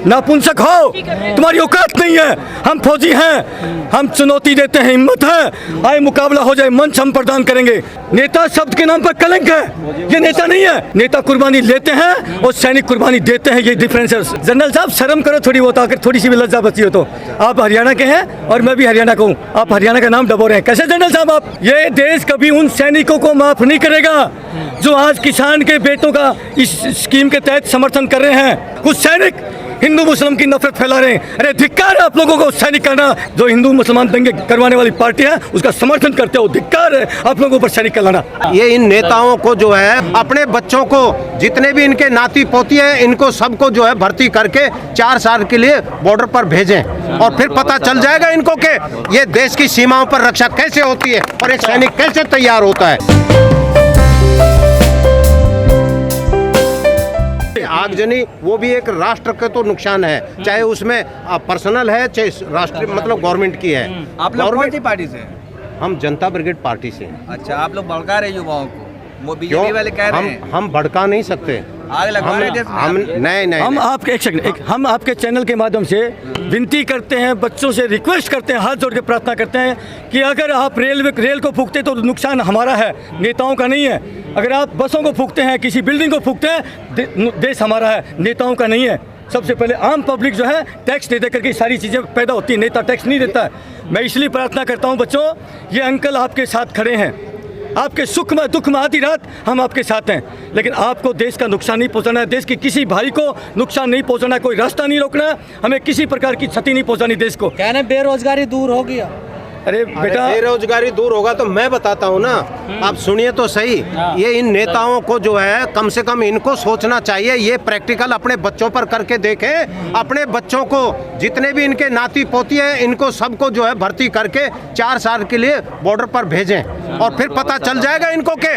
नापुंसक हो, तुम्हारी औकात नहीं है। हम फौजी हैं, हम चुनौती देते हैं, हिम्मत है, आए मुकाबला हो जाए, मंच हम प्रदान करेंगे। नेता शब्द के नाम पर कलंक है, ये नेता नहीं है। नेता कुर्बानी लेते हैं और सैनिक कुर्बानी देते हैं, ये डिफरेंस है। जनरल साहब शर्म करो थोड़ी बहुत, आकर थोड़ी सी भी लज्जा बची हो तो। आप हरियाणा के हैं और मैं भी हरियाणा का हूँ, आप हरियाणा का नाम डबो रहे हैं कैसे जनरल साहब आप? ये देश कभी उन सैनिकों को माफ नहीं करेगा जो आज किसान के बेटों का इस स्कीम के तहत समर्थन कर रहे हैं। कुछ सैनिक हिंदू मुस्लिम की नफरत फैला रहे हैं। अरे धिक्कार है आप लोगों को सैनिक करना, जो हिंदू मुसलमान दंगे करवाने वाली पार्टी है उसका समर्थन करते हो। धिक्कार है आप लोगों पर सैनिक कहलाना। ये इन नेताओं को जो है अपने बच्चों को, जितने भी इनके नाती पोती हैं, इनको सबको जो है भर्ती करके 4 साल के लिए बॉर्डर पर भेजें और फिर पता चल जाएगा इनको कि ये देश की सीमाओं पर रक्षा कैसे होती है और एक सैनिक कैसे तैयार होता है। आगजनी वो भी एक राष्ट्र का तो नुकसान है, चाहे उसमें पर्सनल है चाहे राष्ट्रीय मतलब गवर्नमेंट की है। आप लोग कौन सी पार्टी से हैं? हम जनता ब्रिगेड पार्टी से। अच्छा, आप लोग भड़का रहे युवाओं को, वो बीजेपी वाले कह रहे हैं। हम भड़का नहीं सकते, आग लगवा रहे थे। नहीं हम आपके एक सेकंड, हम आपके चैनल के माध्यम से विनती करते हैं, बच्चों से रिक्वेस्ट करते हैं, हाथ जोड़ के प्रार्थना करते हैं कि अगर आप रेल को फूकते तो नुकसान हमारा है, नेताओं का नहीं है। अगर आप बसों को फूकते हैं, किसी बिल्डिंग को फूकते हैं, देश हमारा है, नेताओं का नहीं है। सबसे पहले आम पब्लिक जो है टैक्स दे करके सारी चीज़ें पैदा होती है, नेता टैक्स नहीं देता है। मैं इसलिए प्रार्थना करता हूँ बच्चों, ये अंकल आपके साथ खड़े हैं, आपके सुख में दुख में आधी रात हम आपके साथ हैं, लेकिन आपको देश का नुकसान नहीं पहुंचाना है, देश के किसी भाई को नुकसान नहीं पहुंचाना, कोई रास्ता नहीं रोकना, हमें किसी प्रकार की क्षति नहीं पहुंचानी देश को। कहने बेरोजगारी दूर हो गया। अरे बेटा, बेरोजगारी दूर होगा तो मैं बताता हूँ ना, आप सुनिए तो सही। ये इन नेताओं को जो है कम से कम इनको सोचना चाहिए, ये प्रैक्टिकल अपने बच्चों पर करके देखें। अपने बच्चों को, जितने भी इनके नाती पोती हैं, इनको सबको जो है भर्ती करके 4 साल के लिए बॉर्डर पर भेजें और फिर पता चल जाएगा इनको कि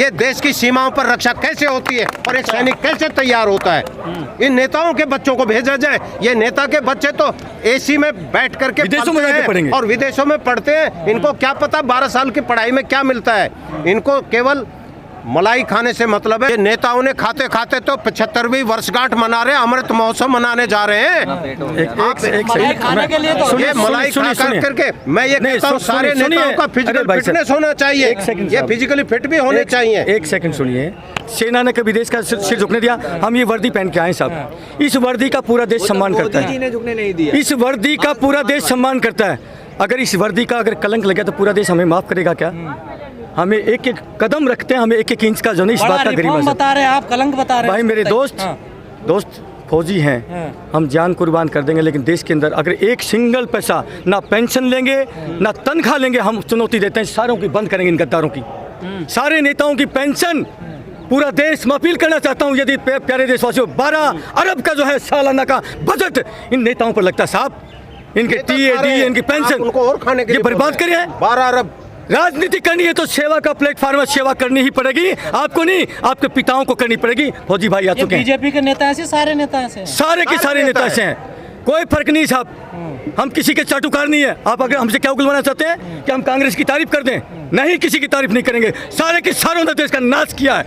ये देश की सीमाओं पर रक्षा कैसे होती है और एक सैनिक कैसे तैयार होता है। इन नेताओं के बच्चों को भेजा जाए। ये नेता के बच्चे तो एसी में बैठ करके विदेशों में जाके पढ़ेंगे और विदेशों में पढ़ते हैं। इनको क्या पता 12 साल की पढ़ाई में क्या मिलता है। इनको केवल मलाई खाने से मतलब है। नेताओं ने खाते खाते तो 75वीं वर्षगांठ मना रहे हैं, अमृत महोत्सव मनाने जा रहे हैं। ये मलाई खा करके मैं ये कहता हूँ सारे नेताओं का फिजिकल फिटनेस होना चाहिए, ये फिजिकली फिट भी होने चाहिए। एक सेकंड सुनिए, सेना ने कभी देश का सिर झुकने दिया? हम ये वर्दी पहन के आए साहब, इस वर्दी का पूरा देश सम्मान करता है, झुकने नहीं दिया। इस वर्दी का पूरा देश सम्मान करता है। अगर इस वर्दी का अगर कलंक लगे तो पूरा देश हमें माफ करेगा क्या? हमें एक एक कदम रखते हैं, हमें एक एक इंच का जो नहीं, इस बात का गरीब बता रहे हैं आप, कलंक बता रहे हैं। भाई मेरे दोस्त फौजी हैं, हम जान कुर्बान कर देंगे, लेकिन देश के अंदर अगर एक सिंगल पैसा ना पेंशन लेंगे ना तनख्वाह लेंगे, हम चुनौती देते हैं सारों की बंद करेंगे, इन गद्दारों की, सारे नेताओं की पेंशन। पूरा देश मैं अपील करना चाहता हूँ, यदि प्यारे देशवासियों 12 अरब का जो है सालाना का बजट इन नेताओं पर लगता है साहब, इनके TAD, इनकी पेंशन उनको और खाने के लिए बर्बाद करिए। 12 अरब राजनीति करनी है तो सेवा का प्लेटफॉर्म है, सेवा करनी ही पड़ेगी, आपको नहीं, आपके पिताओं को करनी पड़ेगी। फौजी भाई आ चुके हैं, बीजेपी के नेता ऐसे, सारे नेता ऐसे, सारे के सारे नेता ऐसे हैं, कोई फर्क नहीं साहब। हम किसी के चाटुकार नहीं है। आप अगर हमसे क्या उगलवाना चाहते हैं कि हम कांग्रेस की तारीफ कर दें? नहीं, किसी की तारीफ नहीं करेंगे। सारे के सारों ने देश का नाश किया है,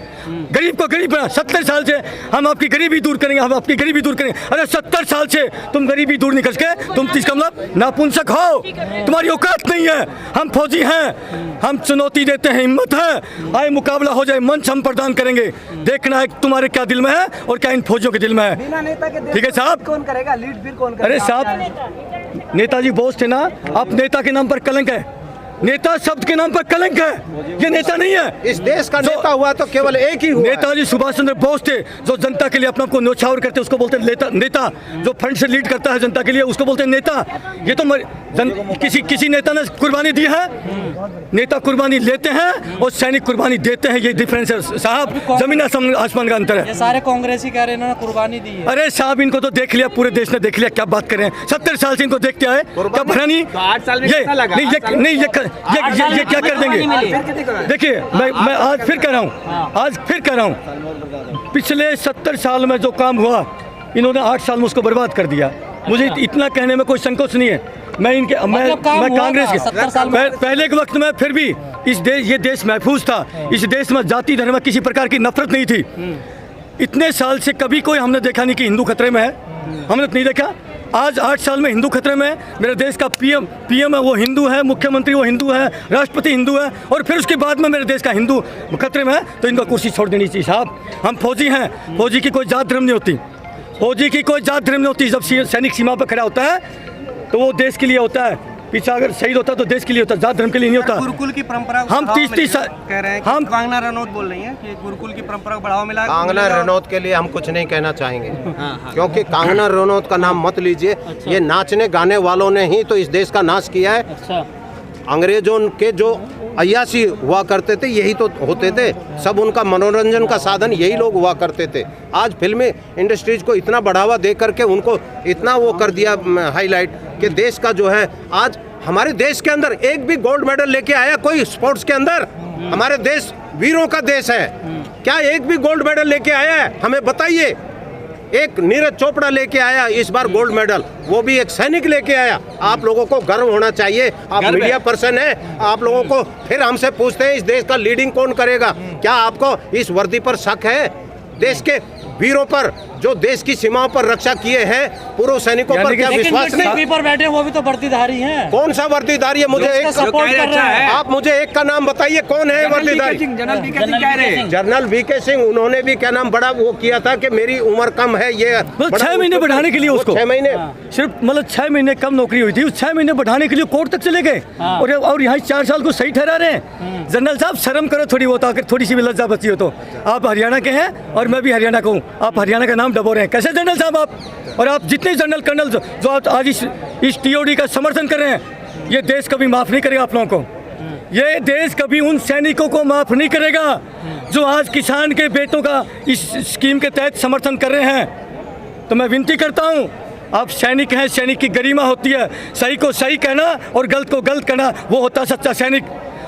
गरीब को गरीब बना। 70 साल से हम आपकी गरीबी दूर करेंगे, हम आपकी गरीबी दूर करेंगे। अरे 70 साल से तुम गरीबी दूर नहीं कर सके, तुम इसका मतलब नापुंसक हो, तुम्हारी औकात नहीं है। हम फौजी हैं, हम चुनौती देते हैं, हिम्मत है, आए मुकाबला हो जाए, मंच हम प्रदान करेंगे। देखना है तुम्हारे क्या दिल में है और क्या इन फौजियों के दिल में है। ठीक है साहब, कौन करेगा लीड, फिर कौन करेगा? अरे साहब, नेताजी बोस थे ना, आप नेता के नाम पर कलंक है, नेता शब्द के नाम पर कलंक है, ये नेता नहीं है। इस देश का नेता हुआ तो केवल एक ही हुआ। नेताजी सुभाष चंद्र बोस थे, जो जनता के लिए अपने आप को न्यौछावर करते, उसको बोलते हैं नेता। जो फ्रंट से लीड करता है जनता के लिए, उसको बोलते हैं नेता। ये तो किसी नेता ने कुर्बानी दी है? नेता कुर्बानी लेते हैं और सैनिक कुर्बानी देते हैं, ये डिफरेंस है साहब, जमीन आसमान का अंतर है। ये सारे कांग्रेसी कह रहे हैं ना, कुर्बानी दी है। अरे साहब, इनको तो देख लिया, पूरे देश ने देख लिया, क्या बात कर रहे हैं? 70 साल से इनको देखते आए, क्या भरा नहीं? 8 साल में कैसा लगा? ये क्या कर देंगे? देखिए, मैं आज फिर कह रहा हूँ, पिछले 70 साल में जो काम हुआ, इन्होंने 8 साल में उसको बर्बाद कर दिया। मुझे इतना कहने में कोई संकोच नहीं है। मैं कांग्रेस के पहले के वक्त में फिर भी ये देश महफूज था। इस देश में जाति धर्म किसी प्रकार की नफरत नहीं थी। इतने साल से कभी कोई हमने देखा नहीं कि हिंदू खतरे में है। हमने नहीं देखा। आज 8 साल में हिंदू खतरे में है। मेरे देश का पीएम है वो हिंदू है, मुख्यमंत्री वो हिंदू है, राष्ट्रपति हिंदू है, और फिर उसके बाद में मेरे देश का हिंदू खतरे में है, तो इनका कुर्सी छोड़ देनी चाहिए साहब। हम फौजी हैं, फौजी की कोई जात धर्म नहीं होती, फौजी की कोई जात धर्म नहीं होती। जब सैनिक सीमा पर खड़ा होता है तो वो देश के लिए होता है, पीछे अगर शहीद होता है तो देश के लिए होता है, जात धर्म के लिए नहीं होता। गुरुकुल की परंपरा को हम बढ़ावा 30 साल कह रहे हैं कि हम कंगना रनौत बोल रही हैं कि गुरुकुल की परंपरा को बढ़ावा मिला। कांगना रनौत के लिए हम कुछ नहीं कहना चाहेंगे, क्योंकि कांगना रनौत का नाम मत लीजिए। ये नाचने गाने वालों ने ही तो इस देश का नाश किया है। अंग्रेजों के जो अय्याशी हुआ करते थे यही तो होते थे, सब उनका मनोरंजन का साधन यही लोग हुआ करते थे। आज फिल्मी इंडस्ट्रीज को इतना बढ़ावा दे करके उनको इतना वो कर दिया हाईलाइट कि देश का जो है, आज हमारे देश के अंदर एक भी गोल्ड मेडल लेके आया कोई स्पोर्ट्स के अंदर? हमारे देश वीरों का देश है, क्या एक भी गोल्ड मेडल लेके आया है? हमें बताइए। एक नीरज चोपड़ा लेके आया इस बार गोल्ड मेडल, वो भी एक सैनिक लेके आया। आप लोगों को गर्व होना चाहिए, आप मीडिया पर्सन है, आप लोगों को फिर हमसे पूछते हैं इस देश का लीडिंग कौन करेगा? क्या आपको इस वर्दी पर शक है? देश के वीरों पर जो देश की सीमाओं पर रक्षा किए हैं पूर्व सैनिकों पर क्या विश्वास नहीं? पर बैठे वो भी तो वर्दीधारी हैं। कौन सा वर्दीधारी है? मुझे एक सपोर्ट कर रहा है। आप मुझे एक का नाम बताइए, कौन है वर्दीधारी? जनरल वीके सिंह कह रहे हैं। जनरल वीके सिंह, उन्होंने भी क्या नाम बड़ा वो किया था कि मेरी उम्र कम है, ये 6 महीने बढ़ाने के लिए उसको 6 महीने सिर्फ मतलब 6 महीने कम नौकरी हुई थी, उस 6 महीने बढ़ाने के लिए कोर्ट तक चले गए और यहाँ 4 साल को सही ठहरा रहे हैं। जनरल साहब शर्म करो थोड़ी बहुत, आकर थोड़ी सी भी लज्जा बची हो तो। आप हरियाणा के हैं और मैं भी हरियाणा का हूँ, आप हरियाणा का नाम डबो रहे हैं कैसे जनरल साहब आप? और आप जितने जनरल कर्नल जो आप आज इस टीओडी का समर्थन कर रहे हैं, ये देश कभी माफ़ नहीं करेगा आप लोगों को। ये देश कभी उन सैनिकों को माफ़ नहीं करेगा जो आज किसान के बेटों का इस स्कीम के तहत समर्थन कर रहे हैं। तो मैं विनती करता हूँ, आप सैनिक हैं, सैनिक की गरिमा होती है, सही को सही कहना और गलत को गलत कहना, वो होता है सच्चा सैनिक।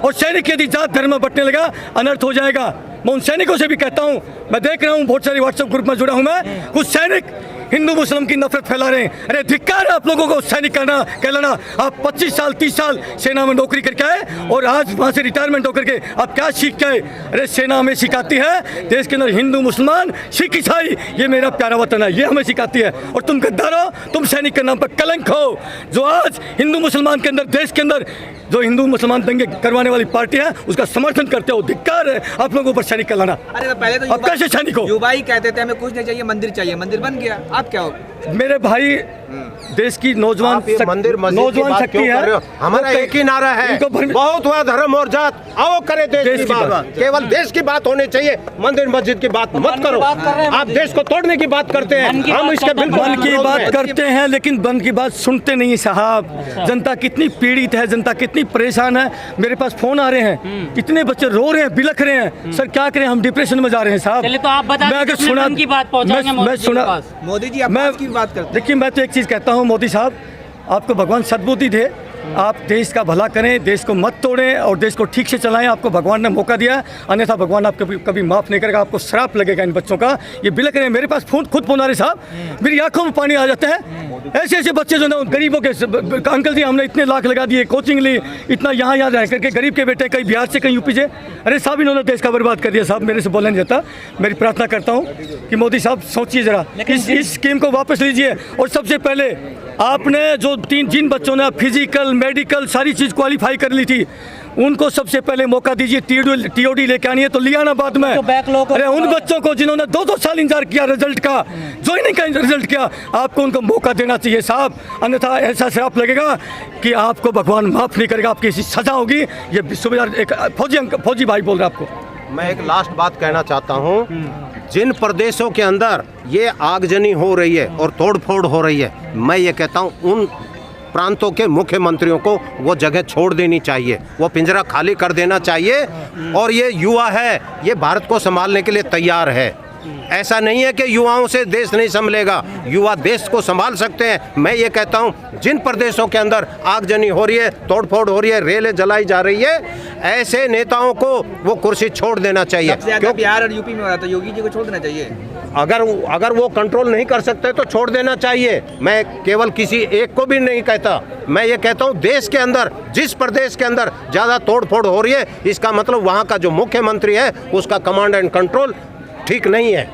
और सैनिक यदि जात धर्म में बंटने लगा अनर्थ हो जाएगा। मैं उन सैनिकों से भी कहता हूँ, मैं देख रहा हूँ बहुत सारे व्हाट्सएप ग्रुप में जुड़ा हूँ मैं, कुछ सैनिक हिंदू मुस्लिम की नफरत फैला रहे हैं। अरे धिक्कार है आप लोगों को सैनिक कहलाना। आप 25 साल 30 साल सेना में नौकरी करके आए और आज वहाँ से रिटायरमेंट होकर के आप क्या सीख के आए? अरे सेना हमें सिखाती है देश के अंदर हिंदू मुसलमान सिख ईसाई ये मेरा प्यारा वतन है, ये हमें सिखाती है। और तुम गद्दार हो, तुम सैनिक के नाम पर कलंक हो, जो आज हिंदू मुसलमान के अंदर देश के अंदर जो हिंदू मुसलमान दंगे करवाने वाली पार्टी है उसका समर्थन करते हो। धिक्कार है आप लोगों पर सैनिक कहलाना। अरे तो पहले तो अब कैसे सैनिक हो? युवा ही कहते थे हमें कुछ नहीं चाहिए, मंदिर चाहिए, मंदिर बन गया। आप क्या हो? मेरे भाई देश की नौजवान मंदिर मस्जिद की बात क्यों कर रहे हो? हमारा एक ही नारा है, बहुत हुआ धर्म और जात, आओ करे देश की बात। केवल देश की बात होनी चाहिए, मंदिर मस्जिद की बात मत करो। आप देश को तोड़ने की बात करते हैं, हम इसके बिल्कुल मन की बात करते हैं लेकिन मन की बात सुनते नहीं साहब। जनता कितनी पीड़ित है, जनता कितनी परेशान है। मेरे पास फोन आ रहे हैं, इतने बच्चे रो रहे हैं, बिलख रहे हैं, सर क्या करें, हम डिप्रेशन में जा रहे हैं साहब। चलिए तो आप बताएं, मैं अगर कितने सुना मन की बात पहुंचाएंगे मैं सुना मोदी जी आप मैं की बात करते हैं। देखिए मैं तो एक चीज़ कहता हूँ मोदी साहब, आपको भगवान सद्बुद्धि दे, आप देश का भला करें, देश को मत तोड़ें और देश को ठीक से चलाएं। आपको भगवान ने मौका दिया, अन्यथा भगवान आपको कभी माफ़ नहीं करेगा। आपको श्राप लगेगा इन बच्चों का। ये बिलख रहे हैं, मेरे पास खुद फोन आ रहे साहब, मेरी आंखों में पानी आ जाता है। ऐसे ऐसे बच्चे जो ना गरीबों के अंकल जी हमने इतने लाख लगा दिए, कोचिंग ली, इतना यहाँ रह करके गरीब के बेटे कहीं बिहार से कहीं यूपी से, अरे साहब इन्होंने देश का बर्बाद कर दिया साहब। मेरे से बोलने नहीं जाता। मेरी प्रार्थना करता हूँ कि मोदी साहब सोचिए ज़रा, इस स्कीम को वापस लीजिए। और सबसे पहले आपने जो जिन बच्चों ने फिजिकल मेडिकल सारी चीज़ क्वालिफाई कर ली थी उनको सबसे पहले मौका दीजिए। टीओडी लेके आनी है तो लिया ना बाद में। अरे उन बच्चों को जिन्होंने 2-2 साल इंतजार किया रिजल्ट का, ज्वाइनिंग का रिजल्ट किया, आपको उनको मौका देना चाहिए साहब, अन्यथा ऐसा श्राप लगेगा कि आपको भगवान माफ़ नहीं करेगा, आपकी ऐसी सजा होगी। ये सूबेदार एक फौजी भाई बोल रहा है आपको। मैं एक लास्ट बात कहना चाहता हूँ, जिन प्रदेशों के अंदर ये आगजनी हो रही है और तोड़फोड़ हो रही है, मैं ये कहता हूँ उन प्रांतों के मुख्यमंत्रियों को वो जगह छोड़ देनी चाहिए, वो पिंजरा खाली कर देना चाहिए। और ये युवा है, ये भारत को संभालने के लिए तैयार है। ऐसा नहीं है कि युवाओं से देश नहीं संभलेगा, युवा देश को संभाल सकते हैं। मैं ये कहता हूँ जिन प्रदेशों के अंदर आगजनी हो रही है, तोड़फोड़ हो रही है, रेलें जलाई जा रही है, ऐसे नेताओं को वो कुर्सी छोड़ देना चाहिए। क्योंकि बिहार और यूपी में हो रहा था, योगी जी को छोड़ देना चाहिए। अगर वो कंट्रोल नहीं कर सकते तो छोड़ देना चाहिए। मैं केवल किसी एक को भी नहीं कहता, मैं ये कहता हूँ देश के अंदर जिस प्रदेश के अंदर ज़्यादा तोड़फोड़ हो रही है, इसका मतलब वहाँ का जो मुख्यमंत्री है उसका कमांड एंड कंट्रोल ठीक नहीं है।